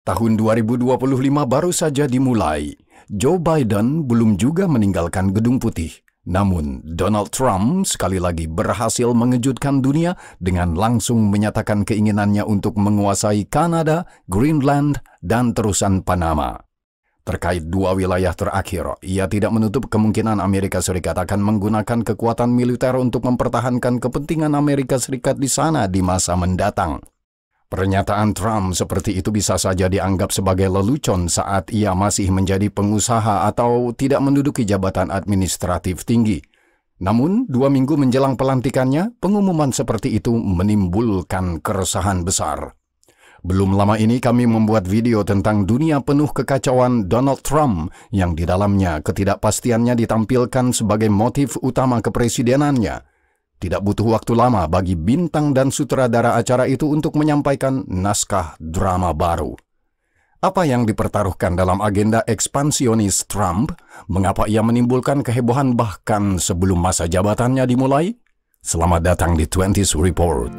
Tahun 2025 baru saja dimulai. Joe Biden belum juga meninggalkan Gedung Putih. Namun, Donald Trump sekali lagi berhasil mengejutkan dunia dengan langsung menyatakan keinginannya untuk menguasai Kanada, Greenland, dan terusan Panama. Terkait dua wilayah terakhir, ia tidak menutup kemungkinan Amerika Serikat akan menggunakan kekuatan militer untuk mempertahankan kepentingan Amerika Serikat di sana di masa mendatang. Pernyataan Trump seperti itu bisa saja dianggap sebagai lelucon saat ia masih menjadi pengusaha atau tidak menduduki jabatan administratif tinggi. Namun, 2 minggu menjelang pelantikannya, pengumuman seperti itu menimbulkan keresahan besar. Belum lama ini kami membuat video tentang dunia penuh kekacauan Donald Trump yang di dalamnya ketidakpastiannya ditampilkan sebagai motif utama kepresidenannya. Tidak butuh waktu lama bagi bintang dan sutradara acara itu untuk menyampaikan naskah drama baru. Apa yang dipertaruhkan dalam agenda ekspansionis Trump? Mengapa ia menimbulkan kehebohan bahkan sebelum masa jabatannya dimulai? Selamat datang di 20th Report.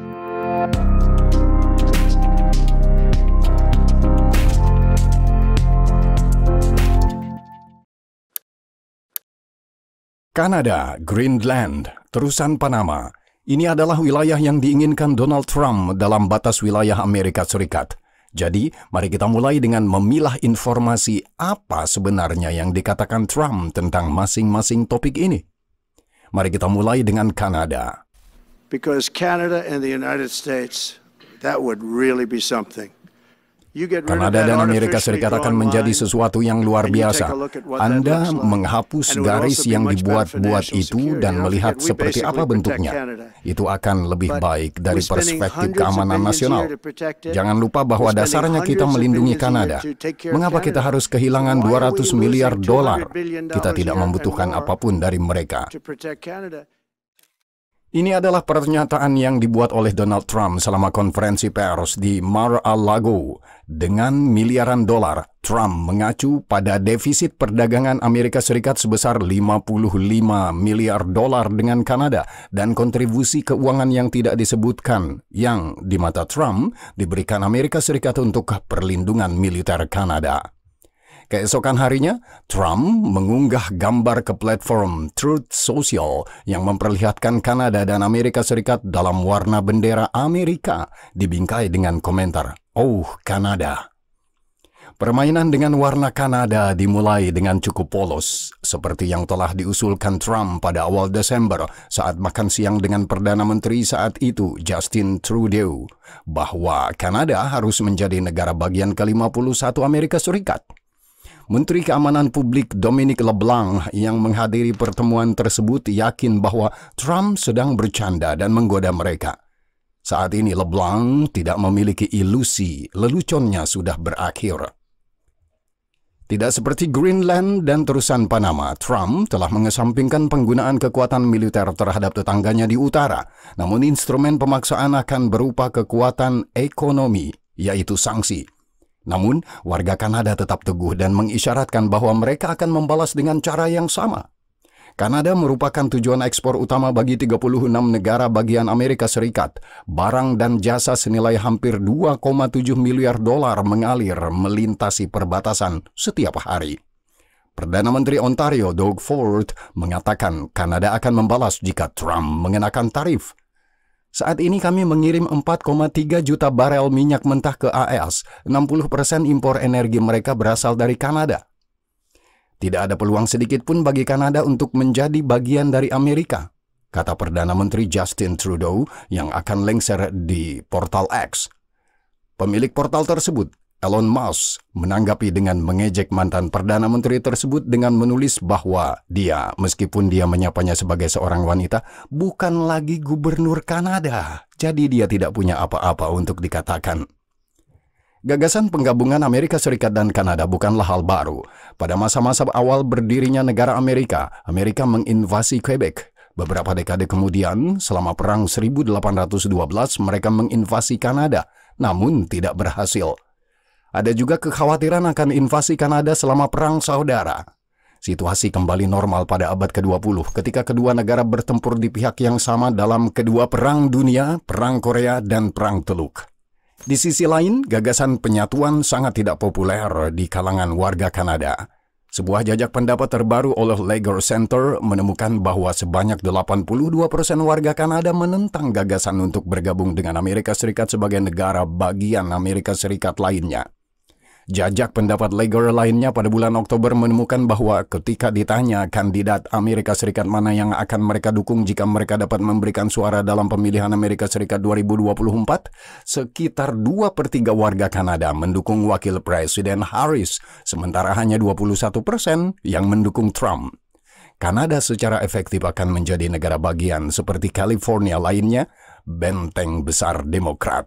Kanada, Greenland, terusan Panama. Ini adalah wilayah yang diinginkan Donald Trump dalam batas wilayah Amerika Serikat. Jadi, mari kita mulai dengan memilah informasi apa sebenarnya yang dikatakan Trump tentang masing-masing topik ini. Mari kita mulai dengan Kanada. Because Canada and the United States, that would really be something. Kanada dan Amerika Serikat akan menjadi sesuatu yang luar biasa. Anda menghapus garis yang dibuat-buat itu dan melihat seperti apa bentuknya. Itu akan lebih baik dari perspektif keamanan nasional. Jangan lupa bahwa dasarnya kita melindungi Kanada. Mengapa kita harus kehilangan 200 miliar dolar? Kita tidak membutuhkan apapun dari mereka. Ini adalah pernyataan yang dibuat oleh Donald Trump selama konferensi pers di Mar-a-Lago. Dengan miliaran dolar, Trump mengacu pada defisit perdagangan Amerika Serikat sebesar 55 miliar dolar dengan Kanada dan kontribusi keuangan yang tidak disebutkan yang di mata Trump diberikan Amerika Serikat untuk perlindungan militer Kanada. Keesokan harinya, Trump mengunggah gambar ke platform Truth Social yang memperlihatkan Kanada dan Amerika Serikat dalam warna bendera Amerika, dibingkai dengan komentar, "Oh, Kanada." Permainan dengan warna Kanada dimulai dengan cukup polos, seperti yang telah diusulkan Trump pada awal Desember saat makan siang dengan Perdana Menteri saat itu, Justin Trudeau, bahwa Kanada harus menjadi negara bagian ke-51 Amerika Serikat. Menteri Keamanan Publik Dominic LeBlanc yang menghadiri pertemuan tersebut yakin bahwa Trump sedang bercanda dan menggoda mereka. Saat ini LeBlanc tidak memiliki ilusi, leluconnya sudah berakhir. Tidak seperti Greenland dan terusan Panama, Trump telah mengesampingkan penggunaan kekuatan militer terhadap tetangganya di utara. Namun instrumen pemaksaan akan berupa kekuatan ekonomi, yaitu sanksi. Namun, warga Kanada tetap teguh dan mengisyaratkan bahwa mereka akan membalas dengan cara yang sama. Kanada merupakan tujuan ekspor utama bagi 36 negara bagian Amerika Serikat. Barang dan jasa senilai hampir 2,7 miliar dolar mengalir melintasi perbatasan setiap hari. Perdana Menteri Ontario Doug Ford mengatakan Kanada akan membalas jika Trump mengenakan tarif. Saat ini kami mengirim 4,3 juta barel minyak mentah ke AS. 60% impor energi mereka berasal dari Kanada. Tidak ada peluang sedikit pun bagi Kanada untuk menjadi bagian dari Amerika, kata Perdana Menteri Justin Trudeau yang akan lengser di portal X. Pemilik portal tersebut, Elon Musk, menanggapi dengan mengejek mantan Perdana Menteri tersebut dengan menulis bahwa dia, meskipun dia menyapanya sebagai seorang wanita, bukan lagi gubernur Kanada. Jadi dia tidak punya apa-apa untuk dikatakan. Gagasan penggabungan Amerika Serikat dan Kanada bukanlah hal baru. Pada masa-masa awal berdirinya negara Amerika, Amerika menginvasi Quebec. Beberapa dekade kemudian, selama Perang 1812, mereka menginvasi Kanada, namun tidak berhasil. Ada juga kekhawatiran akan invasi Kanada selama Perang Saudara. Situasi kembali normal pada abad ke-20 ketika kedua negara bertempur di pihak yang sama dalam kedua perang dunia, Perang Korea, dan Perang Teluk. Di sisi lain, gagasan penyatuan sangat tidak populer di kalangan warga Kanada. Sebuah jajak pendapat terbaru oleh Lager Center menemukan bahwa sebanyak 82% warga Kanada menentang gagasan untuk bergabung dengan Amerika Serikat sebagai negara bagian Amerika Serikat lainnya. Jajak pendapat Lager lainnya pada bulan Oktober menemukan bahwa ketika ditanya kandidat Amerika Serikat mana yang akan mereka dukung jika mereka dapat memberikan suara dalam pemilihan Amerika Serikat 2024, sekitar 2/3 warga Kanada mendukung Wakil Presiden Harris, sementara hanya 21% yang mendukung Trump. Kanada secara efektif akan menjadi negara bagian seperti California lainnya, benteng besar Demokrat.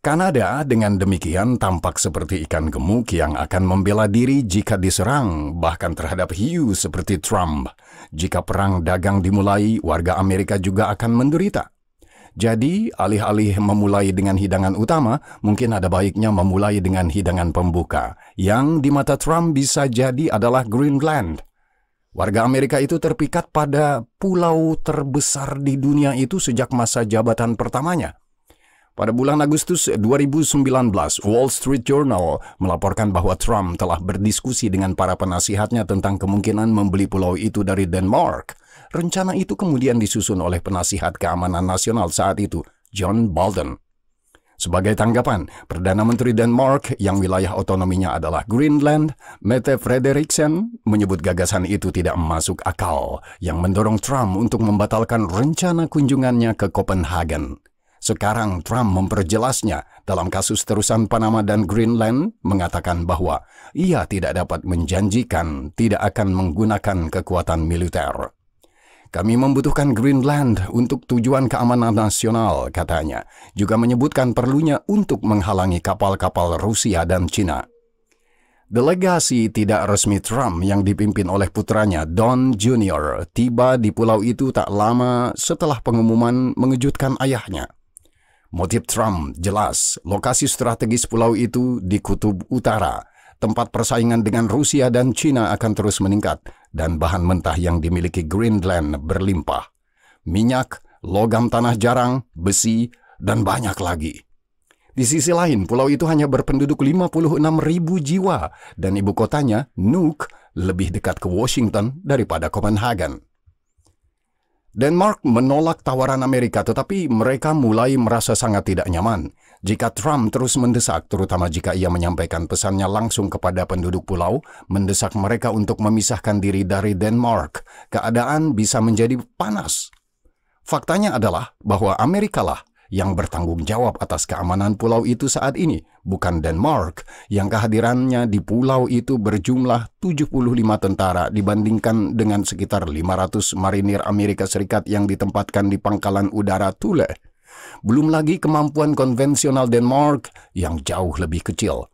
Kanada dengan demikian tampak seperti ikan gemuk yang akan membela diri jika diserang, bahkan terhadap hiu seperti Trump. Jika perang dagang dimulai, warga Amerika juga akan menderita. Jadi, alih-alih memulai dengan hidangan utama, mungkin ada baiknya memulai dengan hidangan pembuka, yang di mata Trump bisa jadi adalah Greenland. Warga Amerika itu terpikat pada pulau terbesar di dunia itu sejak masa jabatan pertamanya. Pada bulan Agustus 2019, Wall Street Journal melaporkan bahwa Trump telah berdiskusi dengan para penasihatnya tentang kemungkinan membeli pulau itu dari Denmark. Rencana itu kemudian disusun oleh penasihat keamanan nasional saat itu, John Bolton. Sebagai tanggapan, Perdana Menteri Denmark yang wilayah otonominya adalah Greenland, Mette Frederiksen, menyebut gagasan itu tidak masuk akal, yang mendorong Trump untuk membatalkan rencana kunjungannya ke Copenhagen. Sekarang Trump memperjelasnya dalam kasus terusan Panama dan Greenland, mengatakan bahwa ia tidak dapat menjanjikan tidak akan menggunakan kekuatan militer. Kami membutuhkan Greenland untuk tujuan keamanan nasional, katanya. Juga menyebutkan perlunya untuk menghalangi kapal-kapal Rusia dan Cina. Delegasi tidak resmi Trump yang dipimpin oleh putranya Don Jr. tiba di pulau itu tak lama setelah pengumuman mengejutkan ayahnya. Motif Trump jelas, lokasi strategis pulau itu di Kutub Utara, tempat persaingan dengan Rusia dan Cina akan terus meningkat, dan bahan mentah yang dimiliki Greenland berlimpah. Minyak, logam tanah jarang, besi, dan banyak lagi. Di sisi lain, pulau itu hanya berpenduduk 56.000 jiwa, dan ibu kotanya, Nuuk, lebih dekat ke Washington daripada Copenhagen. Denmark menolak tawaran Amerika, tetapi mereka mulai merasa sangat tidak nyaman jika Trump terus mendesak, terutama jika ia menyampaikan pesannya langsung kepada penduduk pulau, mendesak mereka untuk memisahkan diri dari Denmark. Keadaan bisa menjadi panas. Faktanya adalah bahwa Amerika lah yang bertanggung jawab atas keamanan pulau itu saat ini, bukan Denmark, yang kehadirannya di pulau itu berjumlah 75 tentara dibandingkan dengan sekitar 500 marinir Amerika Serikat yang ditempatkan di pangkalan udara Thule. Belum lagi kemampuan konvensional Denmark yang jauh lebih kecil.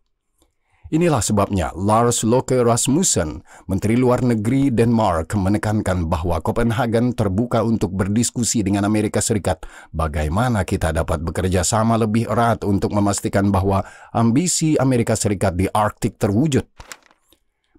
Inilah sebabnya Lars Løkke Rasmussen, Menteri Luar Negeri Denmark, menekankan bahwa Copenhagen terbuka untuk berdiskusi dengan Amerika Serikat bagaimana kita dapat bekerja sama lebih erat untuk memastikan bahwa ambisi Amerika Serikat di Arktik terwujud.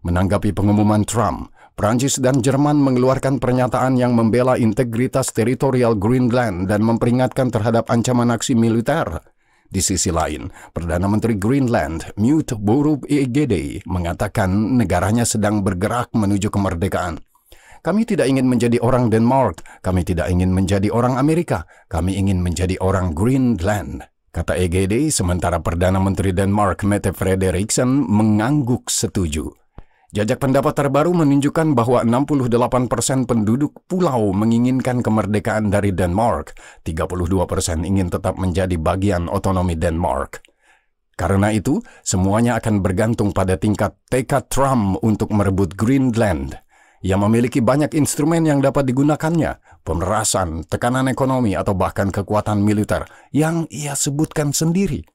Menanggapi pengumuman Trump, Prancis dan Jerman mengeluarkan pernyataan yang membela integritas teritorial Greenland dan memperingatkan terhadap ancaman aksi militer. Di sisi lain, Perdana Menteri Greenland, Knut Borg-Egede, mengatakan negaranya sedang bergerak menuju kemerdekaan. Kami tidak ingin menjadi orang Denmark, kami tidak ingin menjadi orang Amerika, kami ingin menjadi orang Greenland, kata Egede, sementara Perdana Menteri Denmark, Mette Frederiksen, mengangguk setuju. Jajak pendapat terbaru menunjukkan bahwa 68% penduduk pulau menginginkan kemerdekaan dari Denmark, 32% ingin tetap menjadi bagian otonomi Denmark. Karena itu, semuanya akan bergantung pada tingkat tekad Trump untuk merebut Greenland. Ia memiliki banyak instrumen yang dapat digunakannya, pemerasan, tekanan ekonomi, atau bahkan kekuatan militer yang ia sebutkan sendiri.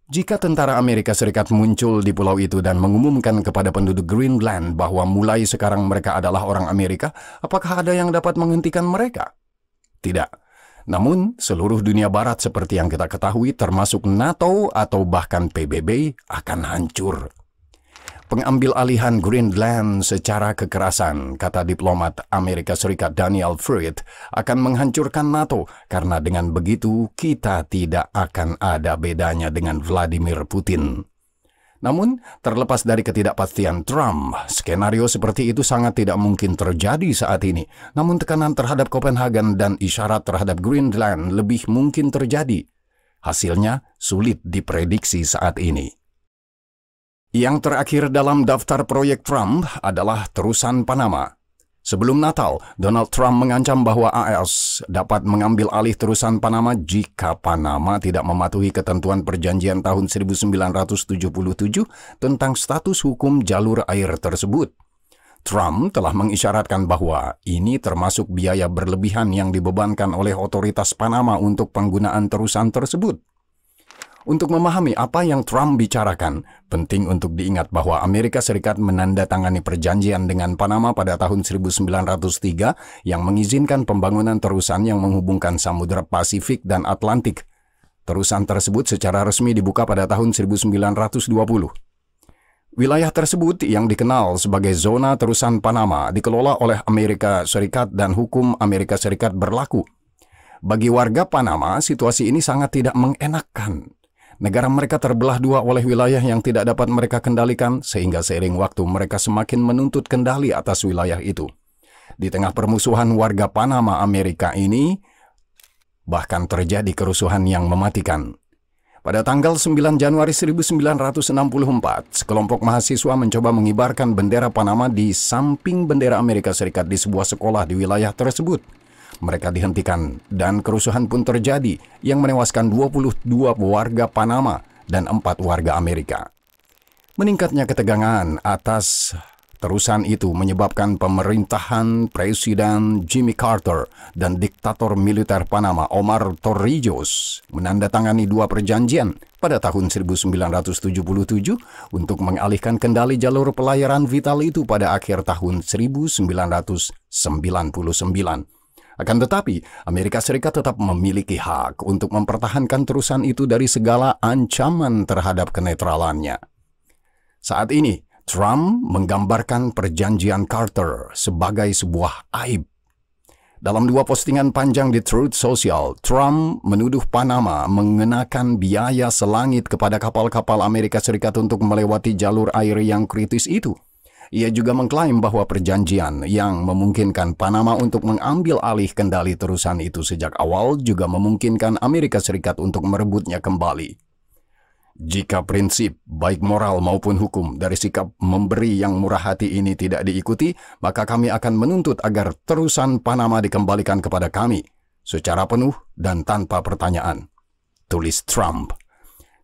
Jika tentara Amerika Serikat muncul di pulau itu dan mengumumkan kepada penduduk Greenland bahwa mulai sekarang mereka adalah orang Amerika, apakah ada yang dapat menghentikan mereka? Tidak. Namun, seluruh dunia barat seperti yang kita ketahui termasuk NATO atau bahkan PBB akan hancur. pengambil alihan Greenland secara kekerasan, kata diplomat Amerika Serikat Daniel Freed, akan menghancurkan NATO karena dengan begitu kita tidak akan ada bedanya dengan Vladimir Putin. Namun, terlepas dari ketidakpastian Trump, skenario seperti itu sangat tidak mungkin terjadi saat ini. Namun tekanan terhadap Copenhagen dan isyarat terhadap Greenland lebih mungkin terjadi. Hasilnya sulit diprediksi saat ini. Yang terakhir dalam daftar proyek Trump adalah terusan Panama. Sebelum Natal, Donald Trump mengancam bahwa AS dapat mengambil alih terusan Panama jika Panama tidak mematuhi ketentuan perjanjian tahun 1977 tentang status hukum jalur air tersebut. Trump telah mengisyaratkan bahwa ini termasuk biaya berlebihan yang dibebankan oleh otoritas Panama untuk penggunaan terusan tersebut. Untuk memahami apa yang Trump bicarakan, penting untuk diingat bahwa Amerika Serikat menandatangani perjanjian dengan Panama pada tahun 1903 yang mengizinkan pembangunan terusan yang menghubungkan Samudra Pasifik dan Atlantik. Terusan tersebut secara resmi dibuka pada tahun 1920. Wilayah tersebut yang dikenal sebagai zona terusan Panama dikelola oleh Amerika Serikat dan hukum Amerika Serikat berlaku. Bagi warga Panama, situasi ini sangat tidak mengenakan. Negara mereka terbelah dua oleh wilayah yang tidak dapat mereka kendalikan, sehingga seiring waktu mereka semakin menuntut kendali atas wilayah itu. Di tengah permusuhan warga Panama Amerika ini, bahkan terjadi kerusuhan yang mematikan. Pada tanggal 9 Januari 1964, sekelompok mahasiswa mencoba mengibarkan bendera Panama di samping bendera Amerika Serikat di sebuah sekolah di wilayah tersebut. Mereka dihentikan dan kerusuhan pun terjadi yang menewaskan 22 warga Panama dan 4 warga Amerika. Meningkatnya ketegangan atas terusan itu menyebabkan pemerintahan Presiden Jimmy Carter dan diktator militer Panama Omar Torrijos menandatangani 2 perjanjian pada tahun 1977 untuk mengalihkan kendali jalur pelayaran vital itu pada akhir tahun 1999. Akan tetapi, Amerika Serikat tetap memiliki hak untuk mempertahankan terusan itu dari segala ancaman terhadap kenetralannya. Saat ini, Trump menggambarkan perjanjian Carter sebagai sebuah aib. Dalam 2 postingan panjang di Truth Social, Trump menuduh Panama mengenakan biaya selangit kepada kapal-kapal Amerika Serikat untuk melewati jalur air yang kritis itu. Ia juga mengklaim bahwa perjanjian yang memungkinkan Panama untuk mengambil alih kendali terusan itu sejak awal juga memungkinkan Amerika Serikat untuk merebutnya kembali. Jika prinsip, baik moral maupun hukum, dari sikap memberi yang murah hati ini tidak diikuti, maka kami akan menuntut agar terusan Panama dikembalikan kepada kami secara penuh dan tanpa pertanyaan, tulis Trump.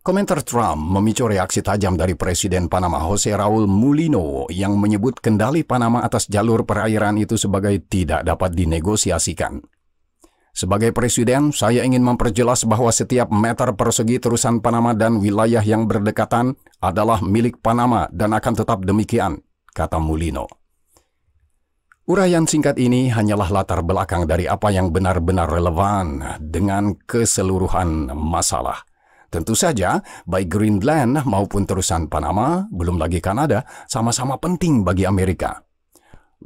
Komentar Trump memicu reaksi tajam dari Presiden Panama Jose Raul Mulino yang menyebut kendali Panama atas jalur perairan itu sebagai tidak dapat dinegosiasikan. Sebagai Presiden, saya ingin memperjelas bahwa setiap meter persegi terusan Panama dan wilayah yang berdekatan adalah milik Panama dan akan tetap demikian, kata Mulino. Uraian singkat ini hanyalah latar belakang dari apa yang benar-benar relevan dengan keseluruhan masalah. Tentu saja, baik Greenland maupun terusan Panama, belum lagi Kanada, sama-sama penting bagi Amerika.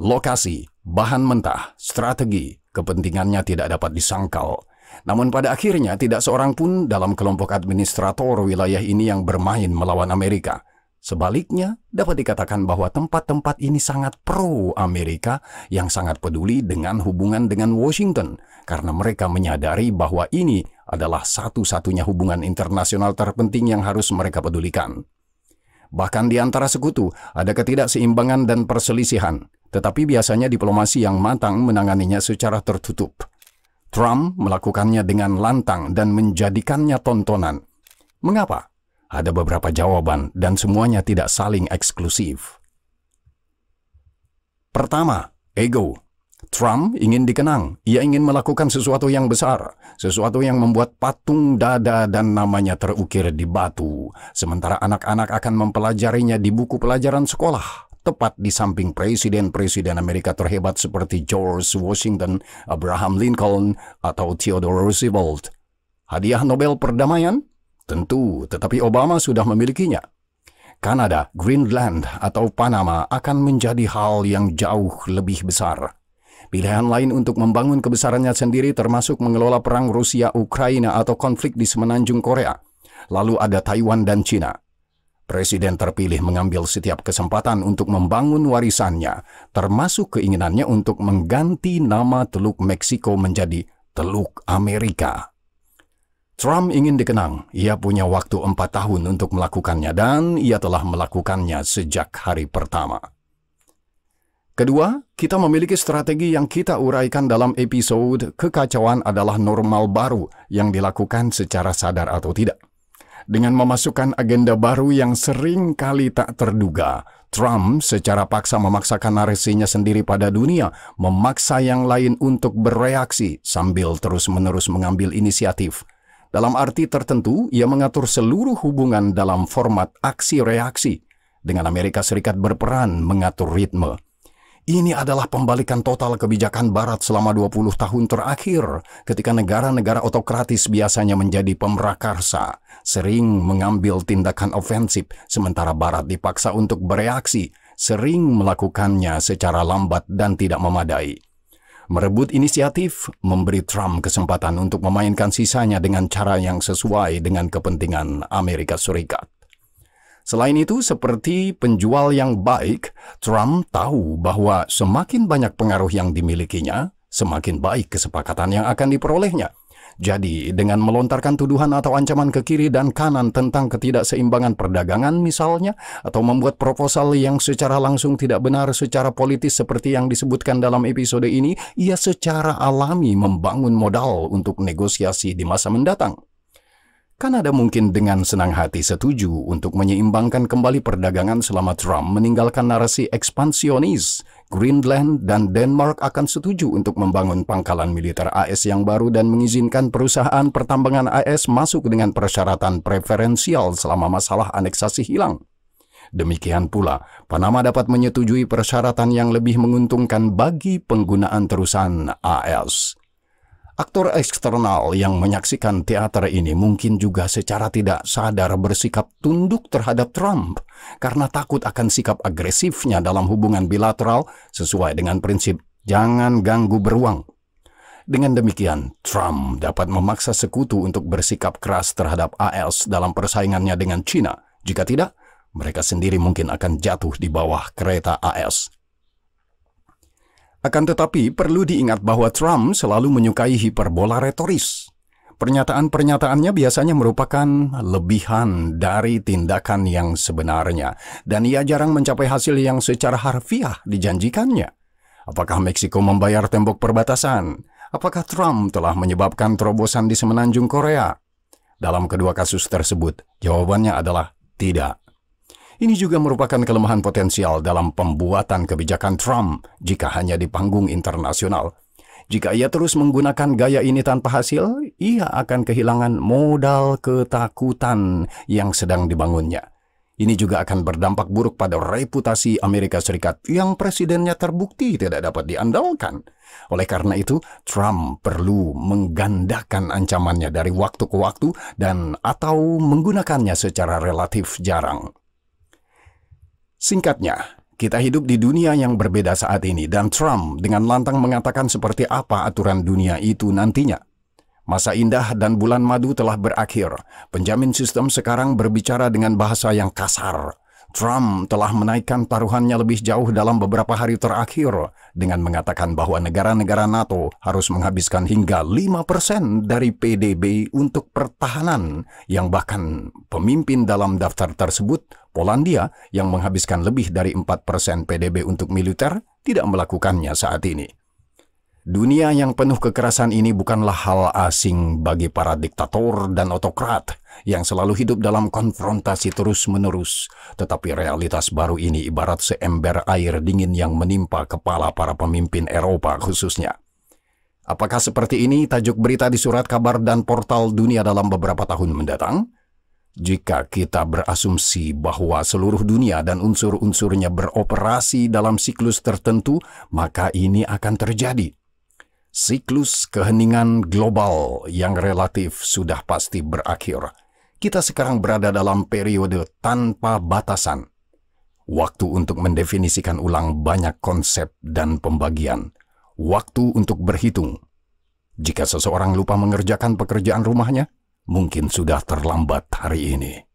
Lokasi, bahan mentah, strategi, kepentingannya tidak dapat disangkal. Namun pada akhirnya tidak seorang pun dalam kelompok administrator wilayah ini yang bermain melawan Amerika. Sebaliknya, dapat dikatakan bahwa tempat-tempat ini sangat pro-Amerika yang sangat peduli dengan hubungan dengan Washington karena mereka menyadari bahwa ini adalah satu-satunya hubungan internasional terpenting yang harus mereka pedulikan. Bahkan di antara sekutu ada ketidakseimbangan dan perselisihan, tetapi biasanya diplomasi yang matang menanganinya secara tertutup. Trump melakukannya dengan lantang dan menjadikannya tontonan. Mengapa? Ada beberapa jawaban dan semuanya tidak saling eksklusif. Pertama, ego. Trump ingin dikenang. Ia ingin melakukan sesuatu yang besar, sesuatu yang membuat patung dada dan namanya terukir di batu. Sementara anak-anak akan mempelajarinya di buku pelajaran sekolah, tepat di samping presiden-presiden Amerika terhebat seperti George Washington, Abraham Lincoln, atau Theodore Roosevelt. Hadiah Nobel Perdamaian? Tentu, tetapi Obama sudah memilikinya. Kanada, Greenland, atau Panama akan menjadi hal yang jauh lebih besar. Pilihan lain untuk membangun kebesarannya sendiri termasuk mengelola perang Rusia-Ukraina atau konflik di semenanjung Korea. Lalu ada Taiwan dan Cina. Presiden terpilih mengambil setiap kesempatan untuk membangun warisannya, termasuk keinginannya untuk mengganti nama Teluk Meksiko menjadi Teluk Amerika. Trump ingin dikenang, ia punya waktu 4 tahun untuk melakukannya dan ia telah melakukannya sejak hari pertama. Kedua, kita memiliki strategi yang kita uraikan dalam episode Kekacauan adalah Normal Baru yang dilakukan secara sadar atau tidak. Dengan memasukkan agenda baru yang sering kali tak terduga, Trump secara paksa memaksakan narasinya sendiri pada dunia, memaksa yang lain untuk bereaksi sambil terus-menerus mengambil inisiatif. Dalam arti tertentu, ia mengatur seluruh hubungan dalam format aksi-reaksi, dengan Amerika Serikat berperan mengatur ritme. Ini adalah pembalikan total kebijakan Barat selama 20 tahun terakhir, ketika negara-negara otokratis biasanya menjadi pemrakarsa, sering mengambil tindakan ofensif, sementara Barat dipaksa untuk bereaksi, sering melakukannya secara lambat dan tidak memadai. Merebut inisiatif memberi Trump kesempatan untuk memainkan sisanya dengan cara yang sesuai dengan kepentingan Amerika Serikat. Selain itu, seperti penjual yang baik, Trump tahu bahwa semakin banyak pengaruh yang dimilikinya, semakin baik kesepakatan yang akan diperolehnya. Jadi, dengan melontarkan tuduhan atau ancaman ke kiri dan kanan tentang ketidakseimbangan perdagangan misalnya, atau membuat proposal yang secara langsung tidak benar secara politis seperti yang disebutkan dalam episode ini, ia secara alami membangun modal untuk negosiasi di masa mendatang. Kanada mungkin dengan senang hati setuju untuk menyeimbangkan kembali perdagangan selama Trump meninggalkan narasi ekspansionis. Greenland dan Denmark akan setuju untuk membangun pangkalan militer AS yang baru dan mengizinkan perusahaan pertambangan AS masuk dengan persyaratan preferensial selama masalah aneksasi hilang. Demikian pula, Panama dapat menyetujui persyaratan yang lebih menguntungkan bagi penggunaan terusan AS. Aktor eksternal yang menyaksikan teater ini mungkin juga secara tidak sadar bersikap tunduk terhadap Trump karena takut akan sikap agresifnya dalam hubungan bilateral sesuai dengan prinsip jangan ganggu beruang. Dengan demikian, Trump dapat memaksa sekutu untuk bersikap keras terhadap AS dalam persaingannya dengan China. Jika tidak, mereka sendiri mungkin akan jatuh di bawah kereta AS. Akan tetapi, perlu diingat bahwa Trump selalu menyukai hiperbola retoris. Pernyataan-pernyataannya biasanya merupakan lebihan dari tindakan yang sebenarnya, dan ia jarang mencapai hasil yang secara harfiah dijanjikannya. Apakah Meksiko membayar tembok perbatasan? Apakah Trump telah menyebabkan terobosan di semenanjung Korea? Dalam kedua kasus tersebut, jawabannya adalah tidak. Ini juga merupakan kelemahan potensial dalam pembuatan kebijakan Trump jika hanya di panggung internasional. Jika ia terus menggunakan gaya ini tanpa hasil, ia akan kehilangan modal ketakutan yang sedang dibangunnya. Ini juga akan berdampak buruk pada reputasi Amerika Serikat yang presidennya terbukti tidak dapat diandalkan. Oleh karena itu, Trump perlu menggandakan ancamannya dari waktu ke waktu dan atau menggunakannya secara relatif jarang. Singkatnya, kita hidup di dunia yang berbeda saat ini dan Trump dengan lantang mengatakan seperti apa aturan dunia itu nantinya. Masa indah dan bulan madu telah berakhir. Penjamin sistem sekarang berbicara dengan bahasa yang kasar. Trump telah menaikkan taruhannya lebih jauh dalam beberapa hari terakhir dengan mengatakan bahwa negara-negara NATO harus menghabiskan hingga 5% dari PDB untuk pertahanan, yang bahkan pemimpin dalam daftar tersebut, Polandia, yang menghabiskan lebih dari 4% PDB untuk militer, tidak melakukannya saat ini. Dunia yang penuh kekerasan ini bukanlah hal asing bagi para diktator dan otokrat yang selalu hidup dalam konfrontasi terus-menerus. Tetapi realitas baru ini ibarat seember air dingin yang menimpa kepala para pemimpin Eropa khususnya. Apakah seperti ini tajuk berita di surat kabar dan portal dunia dalam beberapa tahun mendatang? Jika kita berasumsi bahwa seluruh dunia dan unsur-unsurnya beroperasi dalam siklus tertentu, maka ini akan terjadi. Siklus keheningan global yang relatif sudah pasti berakhir. Kita sekarang berada dalam periode tanpa batasan. Waktu untuk mendefinisikan ulang banyak konsep dan pembagian. Waktu untuk berhitung. Jika seseorang lupa mengerjakan pekerjaan rumahnya, mungkin sudah terlambat hari ini.